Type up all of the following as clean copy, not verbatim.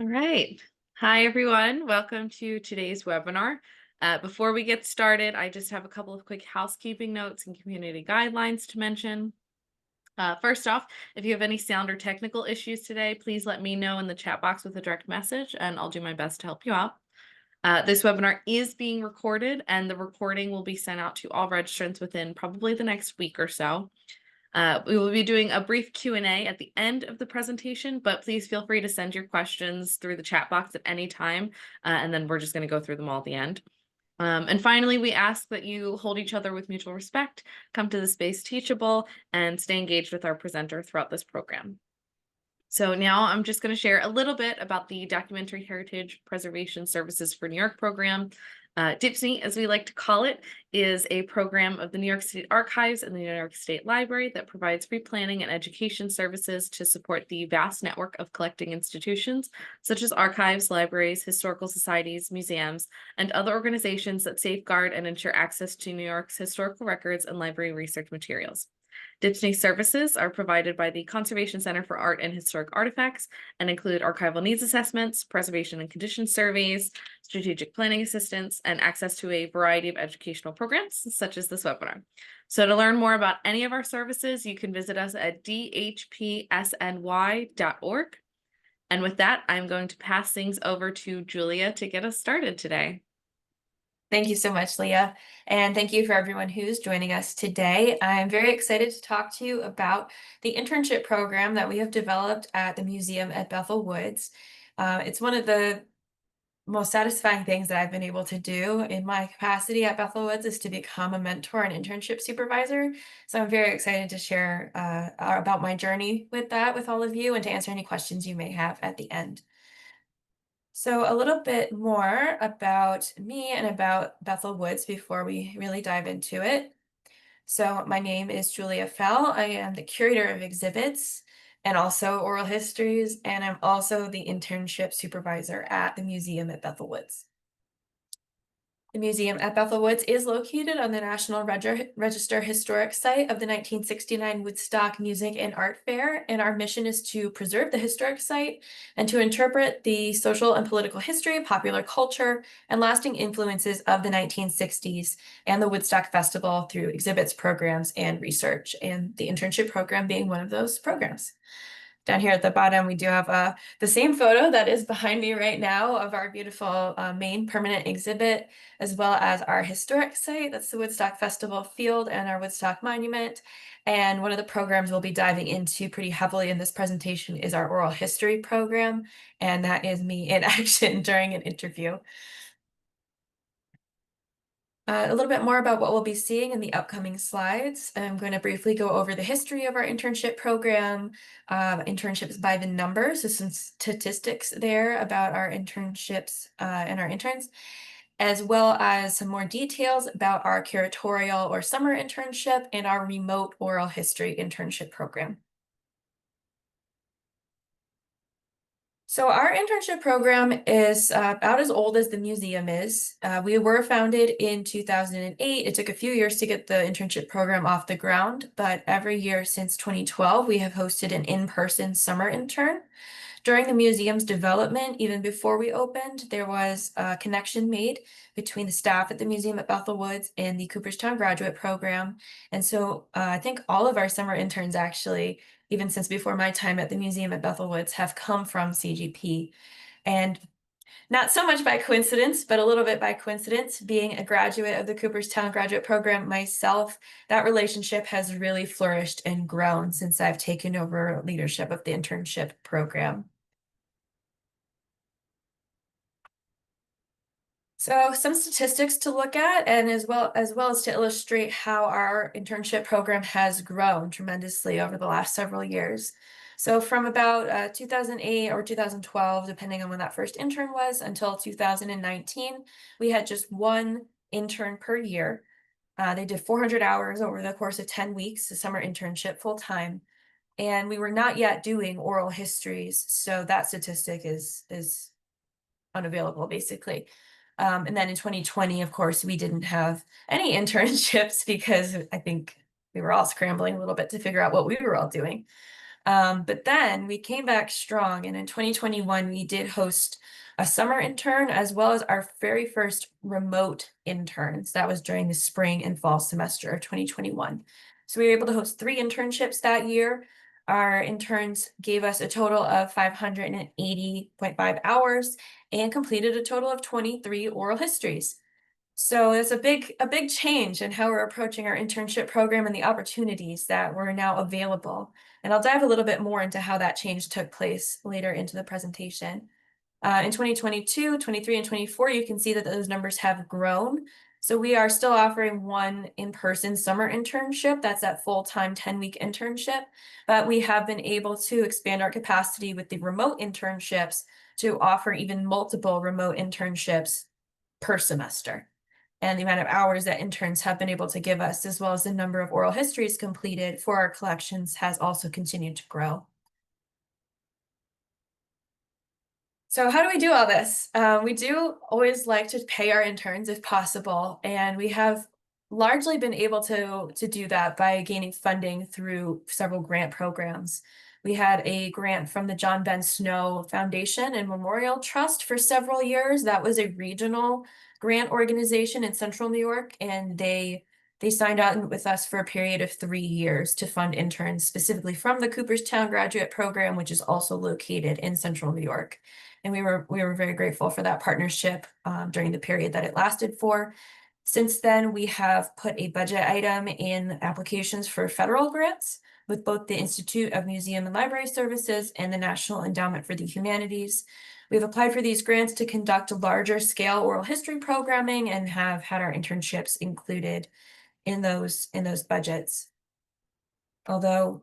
All right. Hi, everyone. Welcome to today's webinar. Before we get started, I just have a couple of quick housekeeping notes and community guidelines to mention. First off, if you have any sound or technical issues today, please let me know in the chat box with a direct message, and I'll do my best to help you out. This webinar is being recorded, and the recording will be sent out to all registrants within probably the next week or so. We will be doing a brief Q&A at the end of the presentation, but please feel free to send your questions through the chat box at any time, and then we're just going to go through them all at the end. And finally, we ask that you hold each other with mutual respect, come to the space teachable, and stay engaged with our presenter throughout this program. So now I'm just going to share a little bit about the Documentary Heritage Preservation Services for New York program. DIPSNY, as we like to call it, is a program of the New York State Archives and the New York State Library that provides free planning and education services to support the vast network of collecting institutions, such as archives, libraries, historical societies, museums, and other organizations that safeguard and ensure access to New York's historical records and library research materials. DIPSNY services are provided by the Conservation Center for Art and Historic Artifacts and include archival needs assessments, preservation and condition surveys, strategic planning assistance, and access to a variety of educational programs, such as this webinar. So to learn more about any of our services, you can visit us at dhpsny.org. And with that, I'm going to pass things over to Julia to get us started today. Thank you so much, Leah. And thank you for everyone who's joining us today. I'm very excited to talk to you about the internship program that we have developed at the museum at Bethel Woods. It's one of the most satisfying things that I've been able to do in my capacity at Bethel Woods is to become a mentor and internship supervisor. So I'm very excited to share about my journey with that with all of you and to answer any questions you may have at the end. So a little bit more about me and about Bethel Woods before we really dive into it. So my name is Julia Fell. I am the curator of exhibits and also oral histories, and I'm also the internship supervisor at the museum at Bethel Woods. The museum at Bethel Woods is located on the National Register Historic Site of the 1969 Woodstock Music and Art Fair, and our mission is to preserve the historic site and to interpret the social and political history, popular culture, and lasting influences of the 1960s and the Woodstock Festival through exhibits, programs, and research, and the internship program being one of those programs. Down here at the bottom, we do have the same photo that is behind me right now of our beautiful main permanent exhibit, as well as our historic site. That's the Woodstock Festival Field and our Woodstock Monument. And one of the programs we'll be diving into pretty heavily in this presentation is our oral history program. And that is me in action during an interview. A little bit more about what we'll be seeing in the upcoming slides. I'm going to briefly go over the history of our internship program, internships by the numbers, so some statistics there about our internships and our interns, as well as some more details about our curatorial or summer internship and our remote oral history internship program. So our internship program is about as old as the museum is. We were founded in 2008. It took a few years to get the internship program off the ground, but every year since 2012, we have hosted an in-person summer intern. During the museum's development, even before we opened, there was a connection made between the staff at the museum at Bethel Woods and the Cooperstown graduate program. And so I think all of our summer interns actually, even since before my time at the museum at Bethel Woods, have come from CGP. And not so much by coincidence, but a little bit by coincidence, being a graduate of the Cooperstown graduate program myself, that relationship has really flourished and grown since I've taken over leadership of the internship program. So some statistics to look at, and as well as to illustrate how our internship program has grown tremendously over the last several years. So from about 2008 or 2012, depending on when that first intern was, until 2019, we had just one intern per year. They did 400 hours over the course of 10 weeks, a summer internship full time. And we were not yet doing oral histories, so that statistic is unavailable, basically. And then in 2020, of course, we didn't have any internships because I think we were all scrambling a little bit to figure out what we were all doing. But then we came back strong, and in 2021, we did host a summer intern as well as our very first remote interns. That was during the spring and fall semester of 2021. So we were able to host 3 internships that year. Our interns gave us a total of 580.5 hours and completed a total of 23 oral histories. So it's a big change in how we're approaching our internship program and the opportunities that were now available. And I'll dive a little bit more into how that change took place later into the presentation. In 2022, 23, and 24, you can see that those numbers have grown. So we are still offering one in-person summer internship. That's that full-time 10-week internship. But we have been able to expand our capacity with the remote internships to offer even multiple remote internships per semester. And the amount of hours that interns have been able to give us, as well as the number of oral histories completed for our collections, has also continued to grow. So how do we do all this? We do always like to pay our interns if possible, and we have largely been able to do that by gaining funding through several grant programs. We had a grant from the John Ben Snow Foundation and Memorial Trust for several years. That was a regional grant organization in Central New York, and they signed on with us for a period of 3 years to fund interns specifically from the Cooperstown Graduate Program, which is also located in Central New York. And we were very grateful for that partnership during the period that it lasted for. Since then, we have put a budget item in applications for federal grants with both the Institute of Museum and Library Services and the National Endowment for the Humanities. We've applied for these grants to conduct larger scale oral history programming and have had our internships included in those budgets. Although,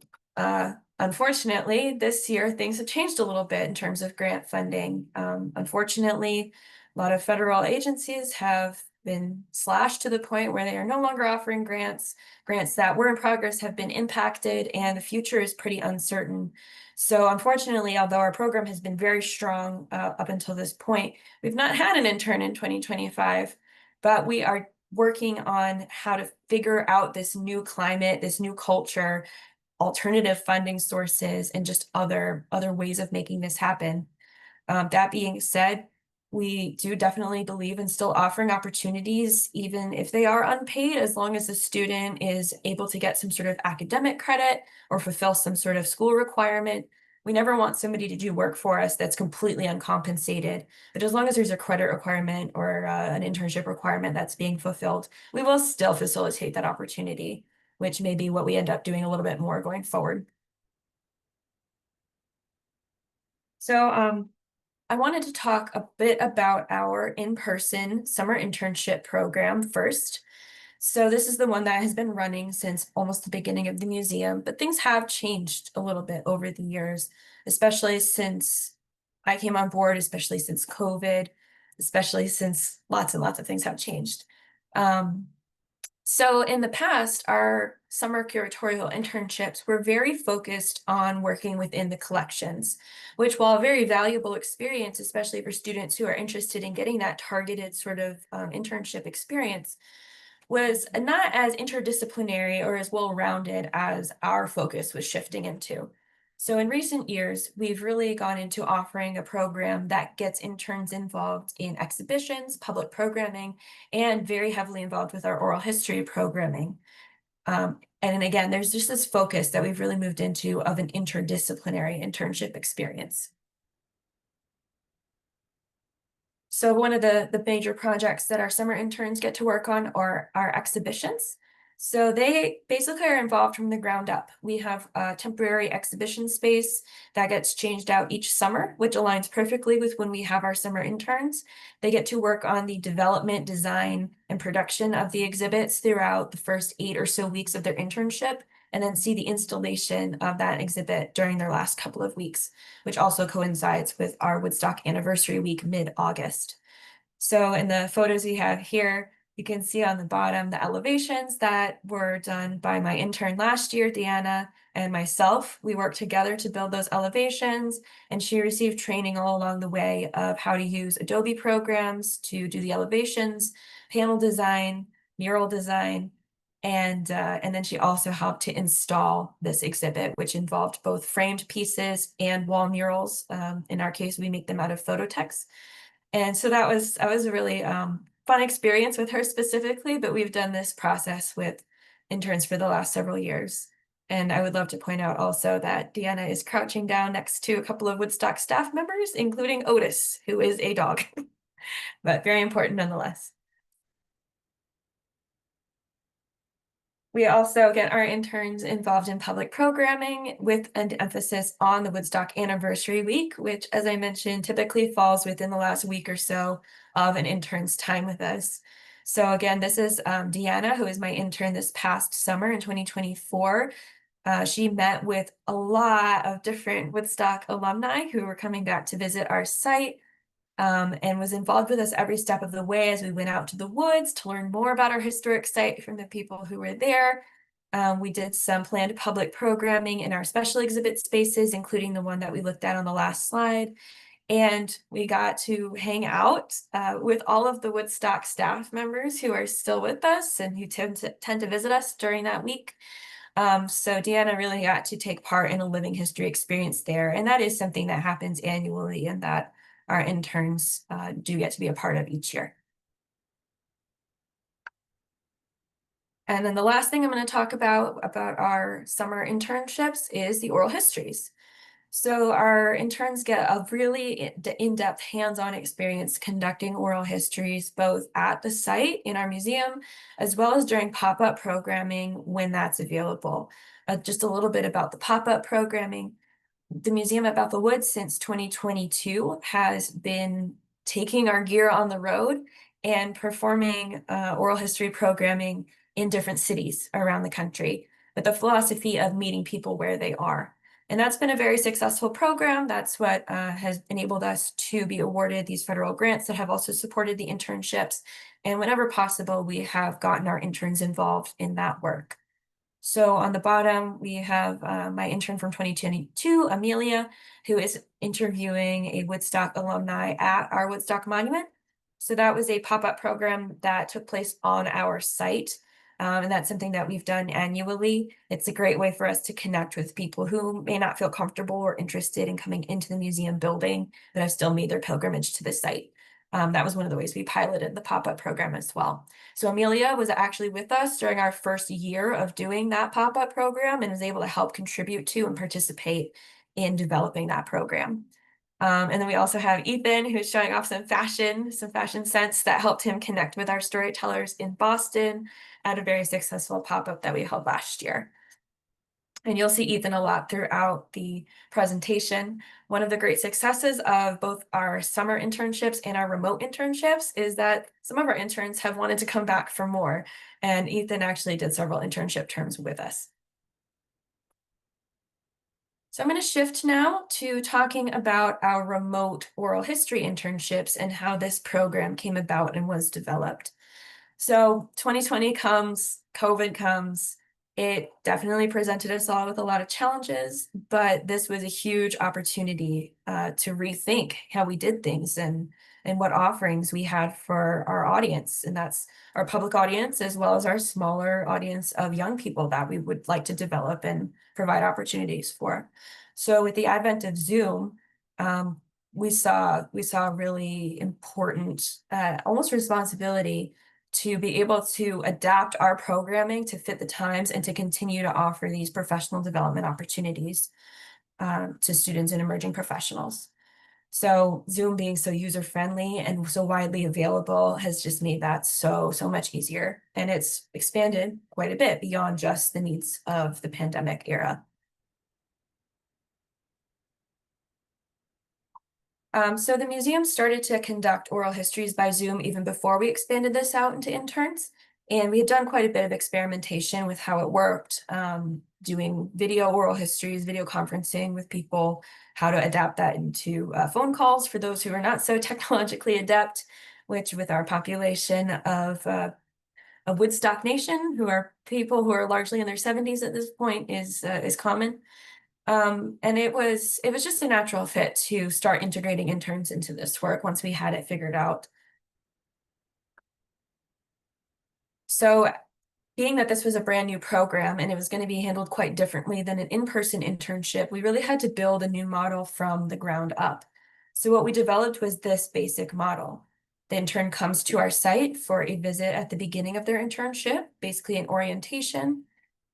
unfortunately, this year things have changed a little bit in terms of grant funding. Unfortunately, a lot of federal agencies have been slashed to the point where they are no longer offering grants. Grants that were in progress have been impacted, and the future is pretty uncertain. So unfortunately, although our program has been very strong up until this point, we've not had an intern in 2025, but we are working on how to figure out this new climate, this new culture, alternative funding sources, and just other ways of making this happen. That being said, we do definitely believe in still offering opportunities, even if they are unpaid, as long as the student is able to get some sort of academic credit or fulfill some sort of school requirement. We never want somebody to do work for us that's completely uncompensated, but as long as there's a credit requirement or an internship requirement that's being fulfilled, we will still facilitate that opportunity, which may be what we end up doing a little bit more going forward. So I wanted to talk a bit about our in-person summer internship program first. So this is the one that has been running since almost the beginning of the museum, but things have changed a little bit over the years, especially since I came on board, especially since COVID, especially since lots and lots of things have changed. So in the past, our summer curatorial internships were very focused on working within the collections, which, while a very valuable experience, especially for students who are interested in getting that targeted sort of internship experience, was not as interdisciplinary or as well-rounded as our focus was shifting into. So in recent years, we've really gone into offering a program that gets interns involved in exhibitions, public programming, and very heavily involved with our oral history programming. And again, there's just this focus that we've really moved into of an interdisciplinary internship experience. So one of the major projects that our summer interns get to work on are our exhibitions. So they basically are involved from the ground up. We have a temporary exhibition space that gets changed out each summer, which aligns perfectly with when we have our summer interns. They get to work on the development, design, and production of the exhibits throughout the first 8 or so weeks of their internship, and then see the installation of that exhibit during their last couple of weeks, which also coincides with our Woodstock anniversary week mid-August. So in the photos we have here, you can see on the bottom the elevations that were done by my intern last year, Deanna, and myself. We worked together to build those elevations, and she received training all along the way of how to use Adobe programs to do the elevations, panel design, mural design, And then she also helped to install this exhibit, which involved both framed pieces and wall murals. In our case, we make them out of phototext. And so that was a really fun experience with her specifically, but we've done this process with interns for the last several years. And I would love to point out also that Deanna is crouching down next to a couple of Woodstock staff members, including Otis, who is a dog, but very important nonetheless. We also get our interns involved in public programming with an emphasis on the Woodstock Anniversary Week, which, as I mentioned, typically falls within the last week or so of an intern's time with us. So again, this is Deanna, who is my intern this past summer in 2024. She met with a lot of different Woodstock alumni who were coming back to visit our site. And was involved with us every step of the way as we went out to the woods to learn more about our historic site from the people who were there. We did some planned public programming in our special exhibit spaces, including the one that we looked at on the last slide. And we got to hang out with all of the Woodstock staff members who are still with us and who tend to visit us during that week. So Deanna really got to take part in a living history experience there. And that is something that happens annually and that our interns do get to be a part of each year. And then the last thing I'm going to talk about our summer internships is the oral histories. So our interns get a really in-depth hands-on experience conducting oral histories, both at the site in our museum, as well as during pop-up programming when that's available. Just a little bit about the pop-up programming. The museum at Bethel Woods since 2022 has been taking our gear on the road and performing oral history programming in different cities around the country with the philosophy of meeting people where they are. And that's been a very successful program. That's what has enabled us to be awarded these federal grants that have also supported the internships. And whenever possible, we have gotten our interns involved in that work. So on the bottom, we have my intern from 2022, Amelia, who is interviewing a Woodstock alumni at our Woodstock Monument. So that was a pop-up program that took place on our site. And that's something that we've done annually. It's a great way for us to connect with people who may not feel comfortable or interested in coming into the museum building that have still made their pilgrimage to the site. That was one of the ways we piloted the pop-up program as well. So Amelia was actually with us during our first year of doing that pop-up program and was able to help contribute to and participate in developing that program. And then we also have Ethan, who's showing off some fashion sense that helped him connect with our storytellers in Boston at a very successful pop-up that we held last year. And you'll see Ethan a lot throughout the presentation. One of the great successes of both our summer internships and our remote internships is that some of our interns have wanted to come back for more. And Ethan actually did several internship terms with us. So I'm going to shift now to talking about our remote oral history internships and how this program came about and was developed. So 2020 comes, COVID comes. It definitely presented us all with a lot of challenges, but this was a huge opportunity to rethink how we did things and what offerings we had for our audience. And that's our public audience, as well as our smaller audience of young people that we would like to develop and provide opportunities for. So with the advent of Zoom, we saw a really important, almost responsibility to be able to adapt our programming to fit the times and to continue to offer these professional development opportunities to students and emerging professionals. So Zoom being so user-friendly and so widely available has just made that so much easier. And it's expanded quite a bit beyond just the needs of the pandemic era. So the museum started to conduct oral histories by Zoom even before we expanded this out into interns. And we had done quite a bit of experimentation with how it worked, doing video oral histories, video conferencing with people, how to adapt that into phone calls for those who are not so technologically adept, which with our population of a Woodstock nation, who are people who are largely in their 70s at this point, is common. And it was just a natural fit to start integrating interns into this work once we had it figured out. So being that this was a brand new program and it was going to be handled quite differently than an in-person internship, we really had to build a new model from the ground up. So what we developed was this basic model. The intern comes to our site for a visit at the beginning of their internship, basically an orientation.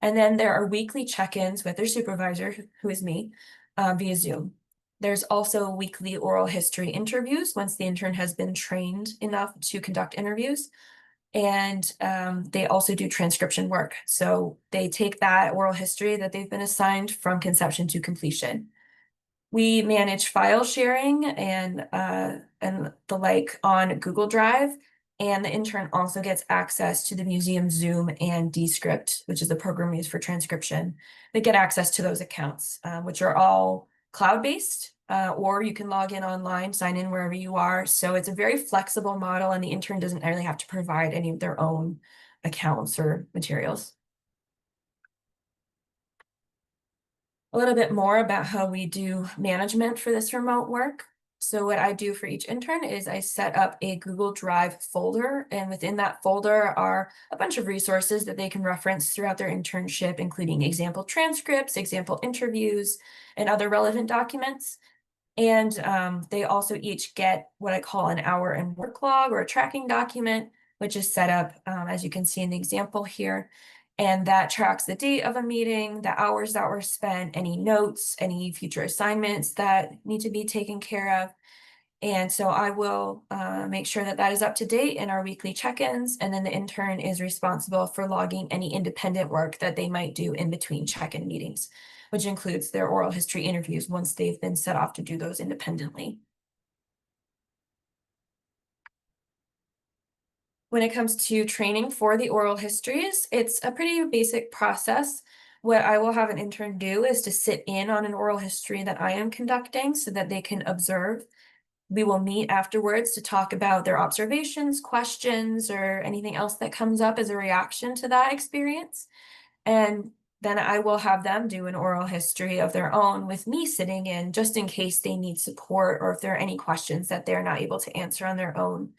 And then there are weekly check-ins with their supervisor, who is me, via Zoom. There's also weekly oral history interviews once the intern has been trained enough to conduct interviews. And they also do transcription work. So they take that oral history that they've been assigned from conception to completion. We manage file sharing and the like on Google Drive. And the intern also gets access to the museum Zoom and Descript, which is the program used for transcription. They get access to those accounts, which are all cloud-based, or you can log in online, sign in wherever you are. So it's a very flexible model, and the intern doesn't really have to provide any of their own accounts or materials. A little bit more about how we do management for this remote work. So what I do for each intern is I set up a Google Drive folder, and within that folder are a bunch of resources that they can reference throughout their internship, including example transcripts, example interviews, and other relevant documents. And they also each get what I call an hour and work log, or a tracking document, which is set up, as you can see in the example here. And that tracks the date of a meeting, the hours that were spent, any notes, any future assignments that need to be taken care of. And so I will make sure that that is up to date in our weekly check-ins. And then the intern is responsible for logging any independent work that they might do in between check-in meetings, which includes their oral history interviews once they've been set off to do those independently. When it comes to training for the oral histories, it's a pretty basic process. What I will have an intern do is to sit in on an oral history that I am conducting so that they can observe. We will meet afterwards to talk about their observations, questions, or anything else that comes up as a reaction to that experience. And then I will have them do an oral history of their own with me sitting in, just in case they need support or if there are any questions that they're not able to answer on their own.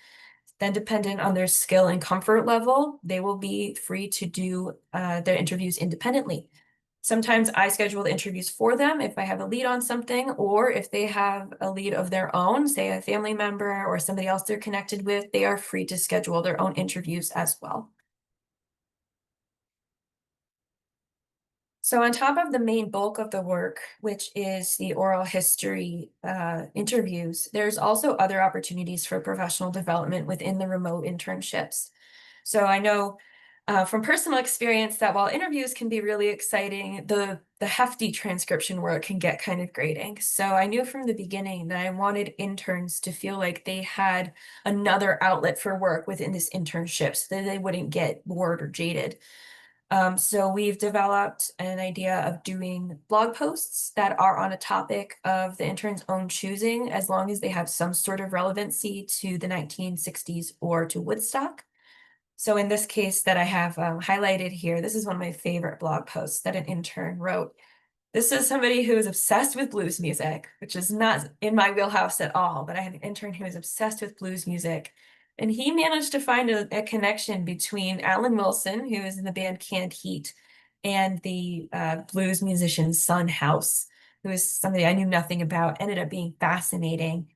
Then, dependent on their skill and comfort level, they will be free to do their interviews independently. Sometimes I schedule the interviews for them if I have a lead on something, or if they have a lead of their own, say a family member or somebody else they're connected with, they are free to schedule their own interviews as well. So on top of the main bulk of the work, which is the oral history interviews, there's also other opportunities for professional development within the remote internships. So I know from personal experience that while interviews can be really exciting, the hefty transcription work can get kind of grating. So I knew from the beginning that I wanted interns to feel like they had another outlet for work within this internship so that they wouldn't get bored or jaded. So we've developed an idea of doing blog posts that are on a topic of the intern's own choosing, as long as they have some sort of relevancy to the 1960s or to Woodstock. So in this case that I have highlighted here, this is one of my favorite blog posts that an intern wrote. This is somebody who is obsessed with blues music, which is not in my wheelhouse at all, but I had an intern who was obsessed with blues music. And he managed to find a connection between Alan Wilson, who is in the band Canned Heat, and the blues musician's son, House, who is somebody I knew nothing about, ended up being fascinating.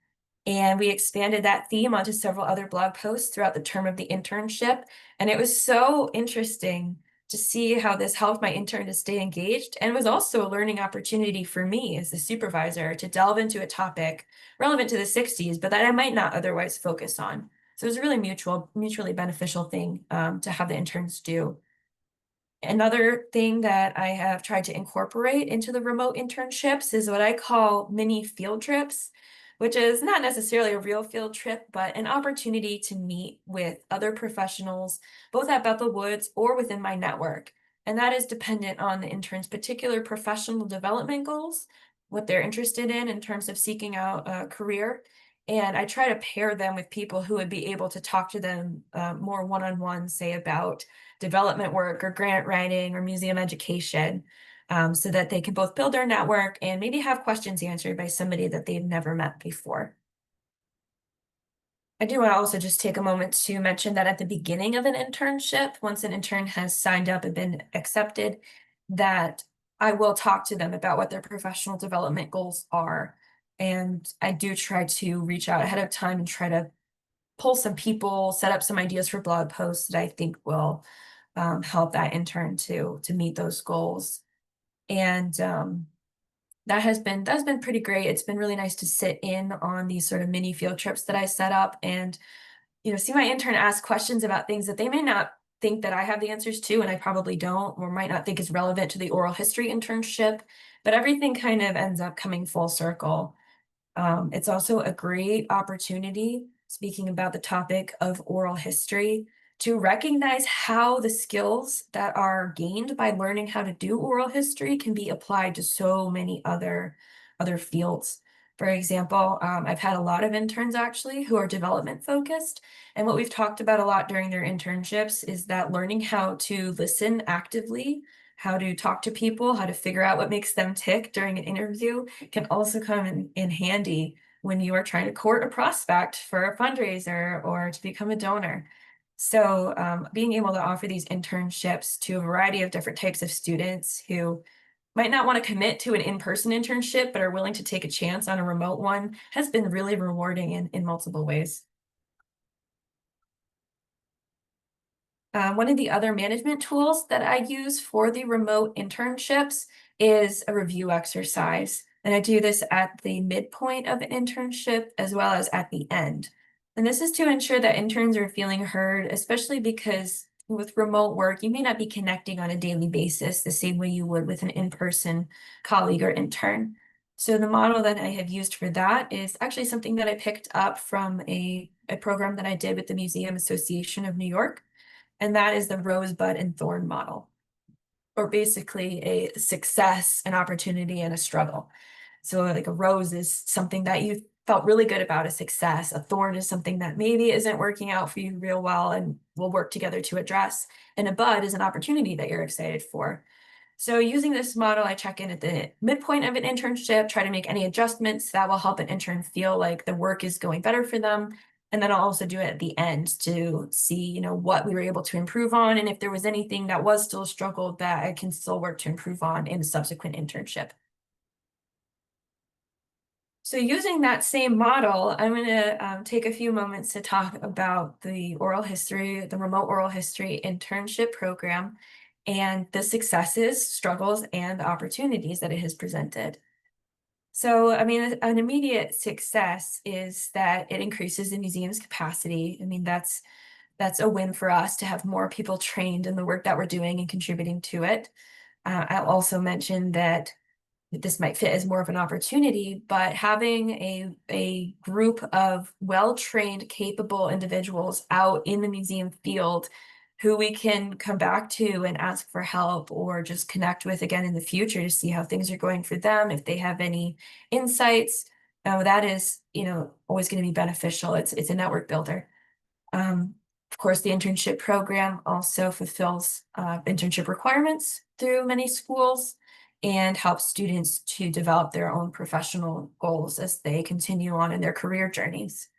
And we expanded that theme onto several other blog posts throughout the term of the internship. And it was so interesting to see how this helped my intern to stay engaged, and was also a learning opportunity for me as the supervisor to delve into a topic relevant to the 60s, but that I might not otherwise focus on. So it was a really mutually beneficial thing to have the interns do. Another thing that I have tried to incorporate into the remote internships is what I call mini field trips, which is not necessarily a real field trip, but an opportunity to meet with other professionals, both at Bethel Woods or within my network. And that is dependent on the intern's particular professional development goals, what they're interested in terms of seeking out a career. And I try to pair them with people who would be able to talk to them more one-on-one, say about development work or grant writing or museum education, so that they can both build their network and maybe have questions answered by somebody that they've never met before. I do want to also just take a moment to mention that at the beginning of an internship, once an intern has signed up and been accepted, that I will talk to them about what their professional development goals are. And I do try to reach out ahead of time and try to pull some people, set up some ideas for blog posts that I think will help that intern to meet those goals. And that's been pretty great. It's been really nice to sit in on these sort of mini field trips that I set up and see my intern ask questions about things that they may not think that I have the answers to, and I probably don't, or might not think is relevant to the oral history internship, but everything kind of ends up coming full circle. It's also a great opportunity, speaking about the topic of oral history, to recognize how the skills that are gained by learning how to do oral history can be applied to so many other fields. For example, I've had a lot of interns actually who are development focused, and what we've talked about a lot during their internships is that learning how to listen actively, how to talk to people, how to figure out what makes them tick during an interview can also come in handy when you are trying to court a prospect for a fundraiser or to become a donor. So being able to offer these internships to a variety of different types of students who might not want to commit to an in-person internship, but are willing to take a chance on a remote one has been really rewarding in multiple ways. One of the other management tools that I use for the remote internships is a review exercise. And I do this at the midpoint of an internship as well as at the end. And this is to ensure that interns are feeling heard, especially because with remote work, you may not be connecting on a daily basis the same way you would with an in-person colleague or intern. So the model that I have used for that is actually something that I picked up from a program that I did with the Museum Association of New York, and that is the rosebud and thorn model, or basically a success, an opportunity, and a struggle. So like a rose is something that you felt really good about, a success. A thorn is something that maybe isn't working out for you real well and we'll work together to address. And a bud is an opportunity that you're excited for. So using this model, I check in at the midpoint of an internship, try to make any adjustments that will help an intern feel like the work is going better for them. And then I'll also do it at the end to see, what we were able to improve on. And if there was anything that was still a struggle that I can still work to improve on in a subsequent internship. So using that same model, I'm going to take a few moments to talk about the remote oral history internship program and the successes, struggles, and opportunities that it has presented. So, I mean, an immediate success is that it increases the museum's capacity. I mean, that's a win for us to have more people trained in the work that we're doing and contributing to it. I'll also mention that this might fit as more of an opportunity, but having a group of well-trained, capable individuals out in the museum field who we can come back to and ask for help or just connect with again in the future to see how things are going for them, if they have any insights, that is, always going to be beneficial. It's a network builder. Of course, the internship program also fulfills internship requirements through many schools and helps students to develop their own professional goals as they continue on in their career journeys.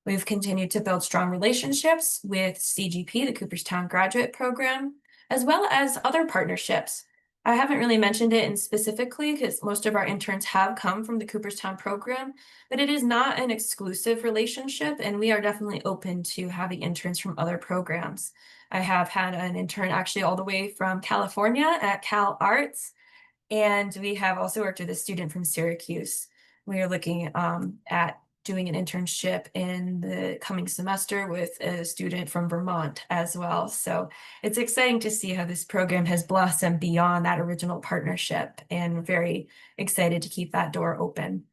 We've continued to build strong relationships with CGP, the Cooperstown Graduate Program, as well as other partnerships. I haven't really mentioned it in specifically because most of our interns have come from the Cooperstown program, but it is not an exclusive relationship, and we are definitely open to having interns from other programs. I have had an intern actually all the way from California at Cal Arts, and we have also worked with a student from Syracuse. We are looking at doing an internship in the coming semester with a student from Vermont as well. So it's exciting to see how this program has blossomed beyond that original partnership, and very excited to keep that door open.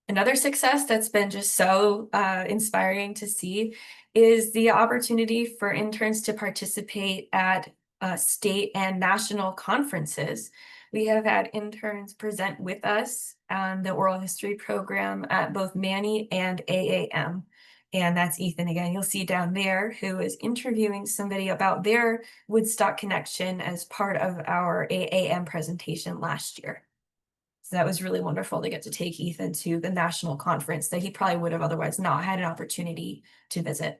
Another success that's been just so inspiring to see is the opportunity for interns to participate at state and national conferences. We have had interns present with us on the oral history program at both Manny and AAM. And that's Ethan again, you'll see down there, who is interviewing somebody about their Woodstock connection as part of our AAM presentation last year. So that was really wonderful to get to take Ethan to the national conference that he probably would have otherwise not had an opportunity to visit.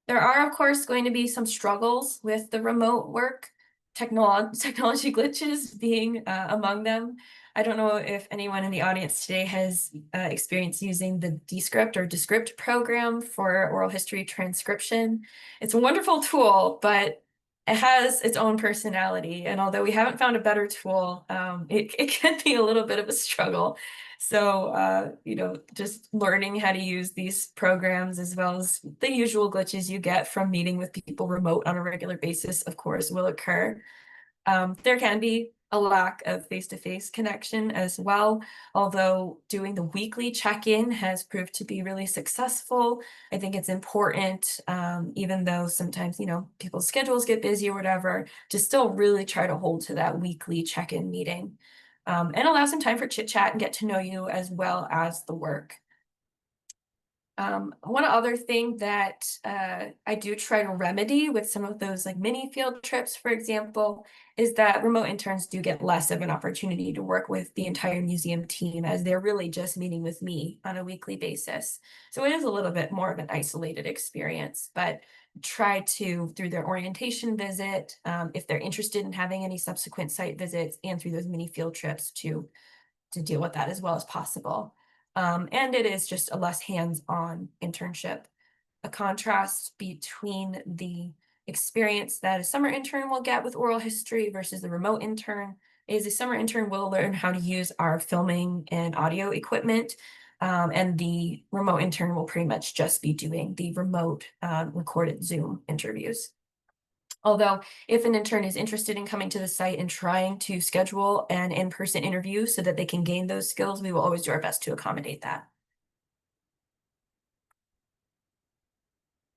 There are, of course, going to be some struggles with the remote work, technology glitches being among them. I don't know if anyone in the audience today has experience using the Descript or Descript program for oral history transcription. It's a wonderful tool, but it has its own personality. And although we haven't found a better tool, it can be a little bit of a struggle. So, just learning how to use these programs as well as the usual glitches you get from meeting with people remote on a regular basis, of course, will occur. There can be a lack of face-to-face connection as well, although doing the weekly check-in has proved to be really successful. I think it's important, even though sometimes, people's schedules get busy or whatever, to still really try to hold to that weekly check-in meeting. And allow some time for chit chat and get to know you as well as the work. One other thing that I do try to remedy with some of those like mini field trips, for example, is that remote interns do get less of an opportunity to work with the entire museum team as they're really just meeting with me on a weekly basis. So it is a little bit more of an isolated experience, but try to, through their orientation visit, if they're interested in having any subsequent site visits and through those mini field trips to deal with that as well as possible. And it is just a less hands-on internship. A contrast between the experience that a summer intern will get with oral history versus the remote intern is a summer intern will learn how to use our filming and audio equipment. And the remote intern will pretty much just be doing the remote recorded Zoom interviews. Although if an intern is interested in coming to the site and trying to schedule an in-person interview so that they can gain those skills, we will always do our best to accommodate that.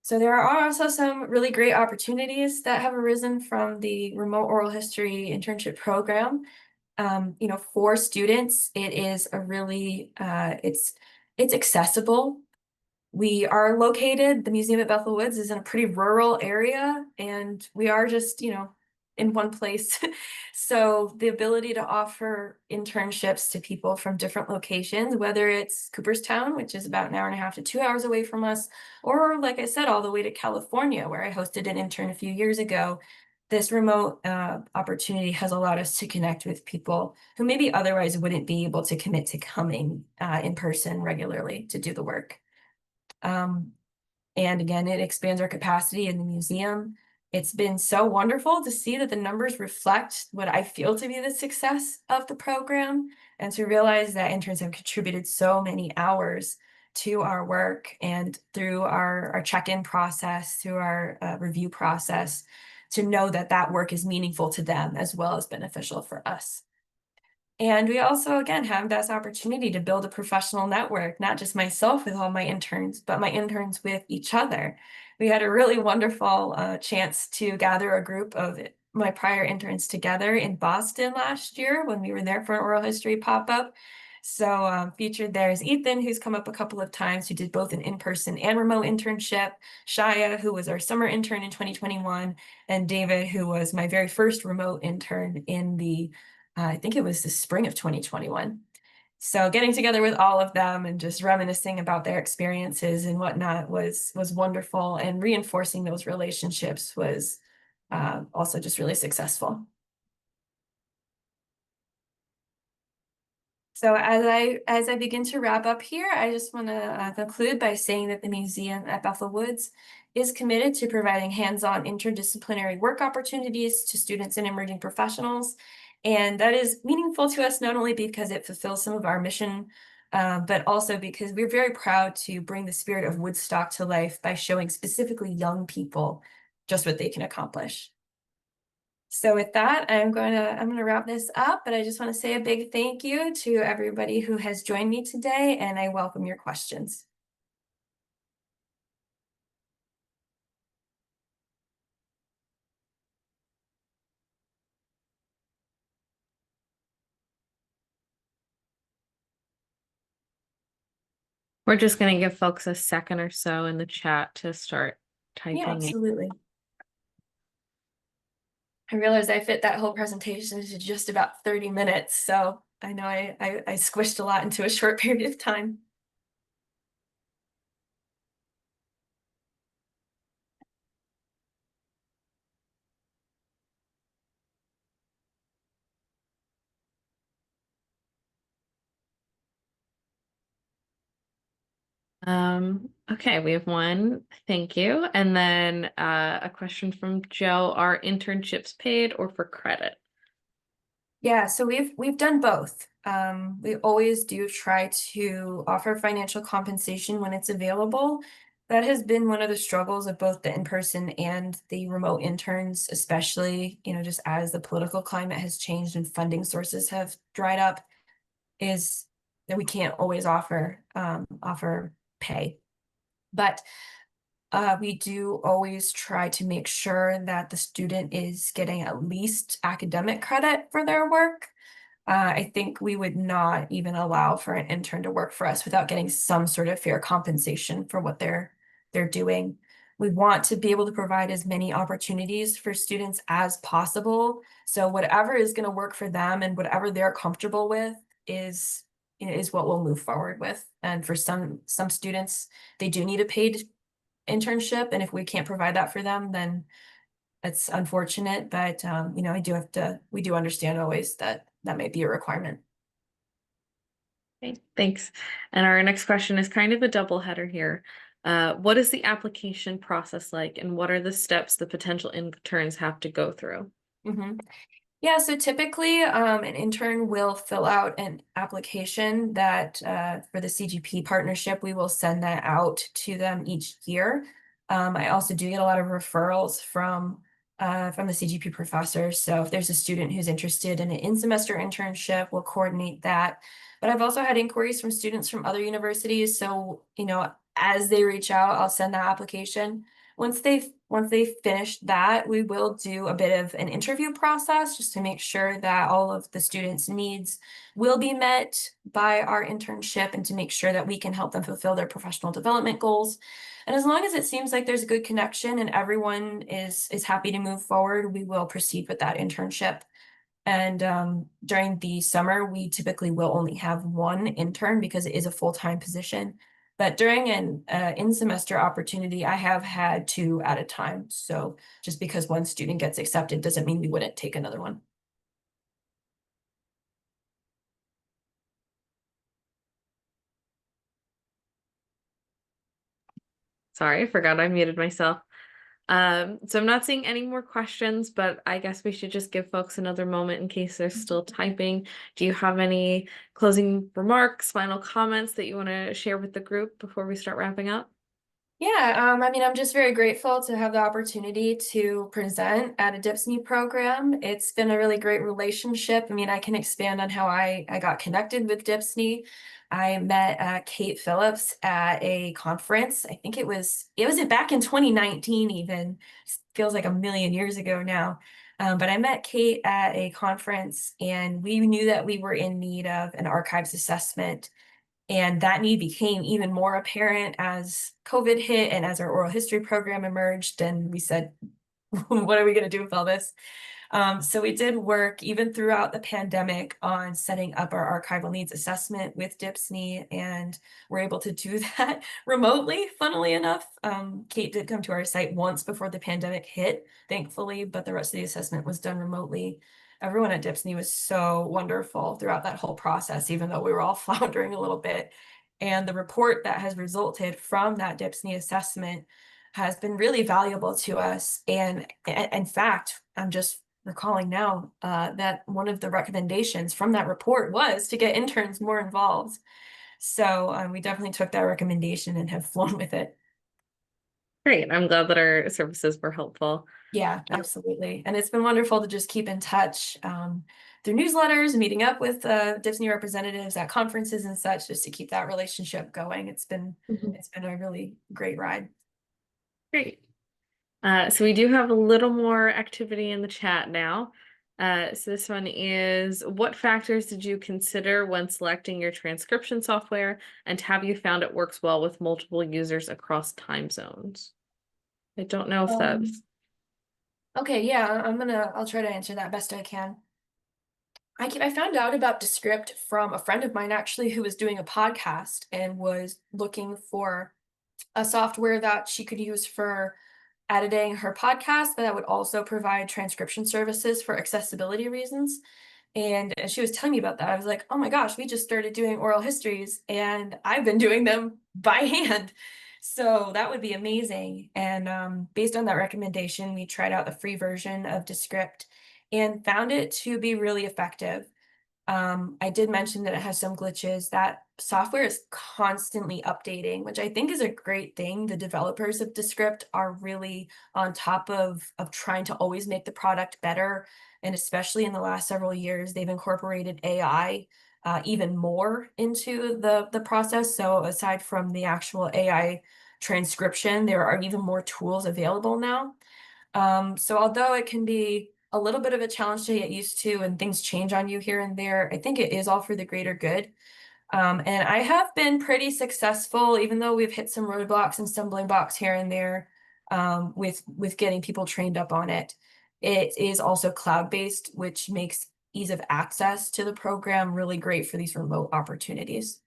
So there are also some really great opportunities that have arisen from the remote oral history internship program. For students, it is a really, it's accessible. We are located, the museum at Bethel Woods is in a pretty rural area, and we are just, in one place. So the ability to offer internships to people from different locations, whether it's Cooperstown, which is about an hour and a half to 2 hours away from us, or like I said, all the way to California, where I hosted an intern a few years ago. This remote opportunity has allowed us to connect with people who maybe otherwise wouldn't be able to commit to coming in person regularly to do the work. And again, it expands our capacity in the museum. It's been so wonderful to see that the numbers reflect what I feel to be the success of the program, and to realize that interns have contributed so many hours to our work and through our check-in process, through our review process, to know that that work is meaningful to them as well as beneficial for us. And we also, again, have this opportunity to build a professional network, not just myself with all my interns, but my interns with each other. We had a really wonderful chance to gather a group of my prior interns together in Boston last year when we were there for an oral history pop-up. So featured there is Ethan, who's come up a couple of times, who did both an in-person and remote internship, Shaya, who was our summer intern in 2021, and David, who was my very first remote intern in the I think it was the spring of 2021. So getting together with all of them and just reminiscing about their experiences and whatnot was wonderful, and reinforcing those relationships was also just really successful. So as I begin to wrap up here, I just want to conclude by saying that the museum at Bethel Woods is committed to providing hands-on interdisciplinary work opportunities to students and emerging professionals. And that is meaningful to us, not only because it fulfills some of our mission, but also because we're very proud to bring the spirit of Woodstock to life by showing specifically young people just what they can accomplish. So with that, I'm gonna wrap this up, but I just want to say a big thank you to everybody who has joined me today, and I welcome your questions. We're just going to give folks a second or so in the chat to start Yeah, typing in. absolutely. I realized I fit that whole presentation into just about 30 minutes, so I know I squished a lot into a short period of time. Okay, we have one. Thank you. And then a question from Joe. Are internships paid or for credit? Yeah, so we've done both. We always do try to offer financial compensation when it's available. That has been one of the struggles of both the in-person and the remote interns, especially, just as the political climate has changed and funding sources have dried up, is that we can't always offer pay. But we do always try to make sure that the student is getting at least academic credit for their work. I think we would not even allow for an intern to work for us without getting some sort of fair compensation for what they're doing. We want to be able to provide as many opportunities for students as possible. So whatever is going to work for them and whatever they're comfortable with is is what we'll move forward with. And for some students, they do need a paid internship, and if we can't provide that for them, then it's unfortunate, but we do understand always that that might be a requirement. Okay, thanks. And our next question is kind of a double header here. What is the application process like, and what are the steps the potential interns have to go through? Mhm. Yeah, so typically, an intern will fill out an application that for the CGP partnership, we will send that out to them each year. I also do get a lot of referrals from the CGP professors. So if there's a student who's interested in an in-semester internship, we'll coordinate that. But I've also had inquiries from students from other universities. So, as they reach out, I'll send that application. Once they finish that, we will do a bit of an interview process just to make sure that all of the students' needs will be met by our internship and to make sure that we can help them fulfill their professional development goals. And as long as it seems like there's a good connection and everyone is happy to move forward, we will proceed with that internship. And during the summer, we typically will only have one intern because it is a full-time position. But during an in-semester opportunity, I have had two at a time. So just because one student gets accepted doesn't mean we wouldn't take another one. Sorry, I forgot I muted myself. So I'm not seeing any more questions, but I guess we should just give folks another moment in case they're still typing. Do you have any closing remarks, final comments that you want to share with the group before we start wrapping up? Yeah, I mean, I'm just very grateful to have the opportunity to present at a DIPSNY program. It's been a really great relationship. I mean, I can expand on how I got connected with DIPSNY. I met Kate Phillips at a conference. I think it was back in 2019 even. Feels like a million years ago now. But I met Kate at a conference and we knew that we were in need of an archives assessment. And that need became even more apparent as COVID hit and as our oral history program emerged. And we said, what are we going to do with all this? So we did work even throughout the pandemic on setting up our archival needs assessment with DIPSNY, and we're able to do that remotely, funnily enough. Kate did come to our site once before the pandemic hit, thankfully, but the rest of the assessment was done remotely. Everyone at DIPSNY was so wonderful throughout that whole process, even though we were all floundering a little bit. And the report that has resulted from that DIPSNY assessment has been really valuable to us. And in fact, I'm just recalling now that one of the recommendations from that report was to get interns more involved. So we definitely took that recommendation and have flown with it. Great. I'm glad that our services were helpful. Yeah, absolutely. And it's been wonderful to just keep in touch through newsletters and meeting up with DIPSNY representatives at conferences and such, just to keep that relationship going. Mhm. It's been a really great ride. Great. So we do have a little more activity in the chat now. So this one is, what factors did you consider when selecting your transcription software, and have you found it works well with multiple users across time zones? I don't know if Um, that's Okay, yeah, I'll try to answer that best I can. I found out about Descript from a friend of mine actually who was doing a podcast and was looking for a software that she could use for editing her podcast, but that would also provide transcription services for accessibility reasons. And as she was telling me about that, I was like, oh my gosh, we just started doing oral histories and I've been doing them by hand. So that would be amazing. And based on that recommendation, we tried out the free version of Descript and found it to be really effective. I did mention that it has some glitches. That software is constantly updating, which I think is a great thing. The developers of Descript are really on top of trying to always make the product better. And especially in the last several years, they've incorporated AI even more into the process. So aside from the actual AI transcription, there are even more tools available now. So although it can be a little bit of a challenge to get used to and things change on you here and there, I think it is all for the greater good. And I have been pretty successful, even though we've hit some roadblocks and stumbling blocks here and there, with getting people trained up on it. It is also cloud-based, which makes ease of access to the program really great for these remote opportunities.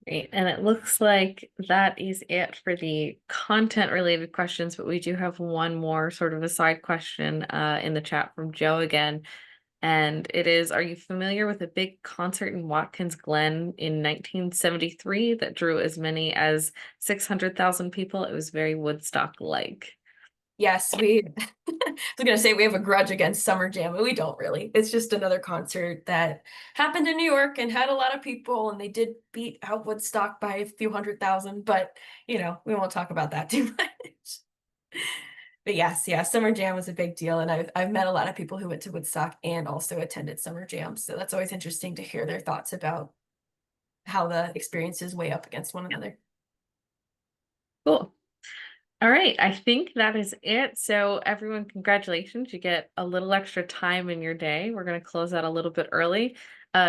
Great. And it looks like that is it for the content related questions, but we do have one more sort of a side question in the chat from Joe again. And it is, are you familiar with a big concert in Watkins Glen in 1973 that drew as many as 600,000 people? It was very Woodstock-like. Yes, I was gonna say we have a grudge against Summer Jam, but we don't really. It's just another concert that happened in New York and had a lot of people, and they did beat out Woodstock by a few 100,000, but we won't talk about that too much. But yes, yeah, Summer Jam was a big deal, and I've met a lot of people who went to Woodstock and also attended Summer Jam, so that's always interesting to hear their thoughts about how the experiences weigh up against one another. Cool. All right, I think that is it. So everyone, congratulations. You get a little extra time in your day. We're going to close out a little bit early.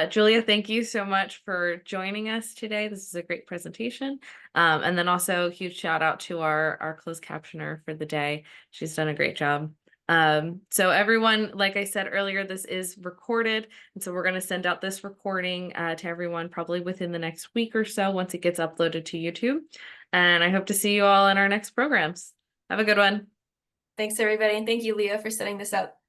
Julia, thank you so much for joining us today. This is a great presentation. And then also huge shout out to our closed captioner for the day. She's done a great job. So everyone, like I said earlier, this is recorded. And so we're going to send out this recording to everyone probably within the next week or so once it gets uploaded to YouTube. And I hope to see you all in our next programs. Have a good one. Thanks, everybody, and thank you, Leah, for setting this up.